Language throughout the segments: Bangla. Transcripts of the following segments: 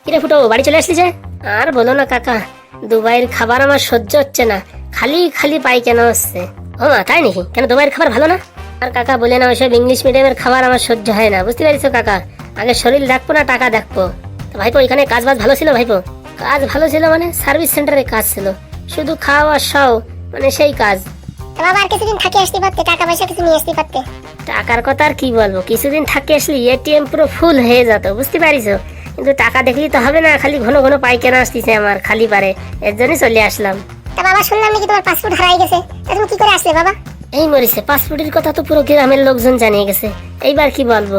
কিরে ফুটো, বাড়ি চলে আসলি যে? আর বলো না কাকা, দুবাইয়ের খাবার আমার সহ্য হচ্ছে না, খালি খালি পায়খানা হচ্ছে। ও মা, তাই নাকি? কেন, দুবাইয়ের খাবার ভালো না? আর কাকা বলে না, ওইসব ইংলিশ মিডিয়ামের খাবার আমার সহ্য হয় না, বুঝতে পারিস কাকা। আগে শরীর দেখবো না টাকা দেখবো। তো ভাইপো, এখানে কাজ বাজ ভালো ছিল ভাইপো? কাজ ভালো ছিল মানে সার্ভিস সেন্টারে কাজ ছিল, শুধু খাওয়া সও, মানে সেই কাজ। বাবা আর কিছুদিন থাকি আসতে পারতে, টাকা পয়সা কিছু নিয়ে আসতে পারতে। টাকার কথা আর কি বলবো, কিছুদিন থাকি আসলে এটিএম পুরো ফুল হয়ে যেত, বুঝতে পারিস। কিন্তু টাকা দেখলেই তো হবে না, খালি ঘন ঘন পায়খানা আসতেছে আমার, খালি পারে, এর জন্যই চলে আসলাম। তা বাবা, শুনলাম নাকি তোমার পাসপোর্ট হারাই গেছে, তা তুমি কি করে আসলে বাবা? এই মরিছে, পাসপোর্টের কথা তো পুরো গ্রামের লোকজন জানিয়ে গেছে, এইবার কি বলবো?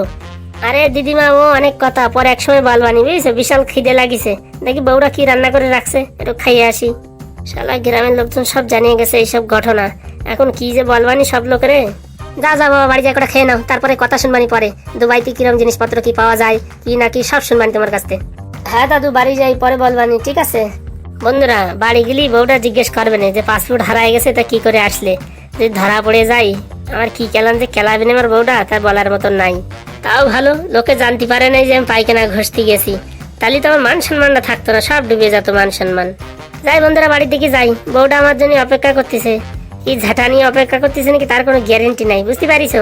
আরে দিদিমা, ও অনেক কথা, পরে এক সময় বলবানি, বুঝছো? বিশাল খিদে লাগিছে, দেখি বউরা কি রান্না করে রাখছে, একটু খাইয়ে আসি। শালা গ্রামের লোকজন সব জানিয়ে গেছে এইসব ঘটনা, এখন কি যে বলবানি সব লোকেরে। যা যা বাবা, বাড়ি যা করে খেয়ে নাও, তারপরে কথা শুনবানি পরে। দুবাইতে কিরম জিনিসপত্র কি পাওয়া যায় কি না কি সব শুনবানি তোমার কাছ থেকে। হ্যাঁ দাদু, বাড়ি যাই, পরে বলবানি, ঠিক আছে? বন্ধুরা, বাড়ি গেলি বউটা জিজ্ঞেস করবে না যে পাসপোর্ট হারাই গেছে তা কি করে আসলে, যদি ধরা পড়ে যাই আমার কি কেলাম যে কেলাবে না আমার বউটা, তা বলার মতন নাই। তাও ভালো, লোকে জানতে পারে নাই যে আমি পায়খানা ঘষতে গেছি, তাহলে তো আমার মান সম্মানটা থাকতো না, সব ডুবে যেত মান সম্মান। যাই বন্ধুরা, বাড়ির দিকে যাই, বউটা আমার জন্য অপেক্ষা করতেছে। কি ঝাঁটা নিয়ে অপেক্ষা করতেছে নাকি তার কোনো গ্যারেন্টি নাই, বুঝতে পারিস?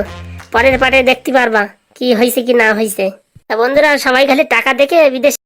পরের পাটে দেখতে পারবা কি হয়েছে কি না হয়েছে। তা বন্ধুরা, সবাই খালি টাকা দেখে বিদেশ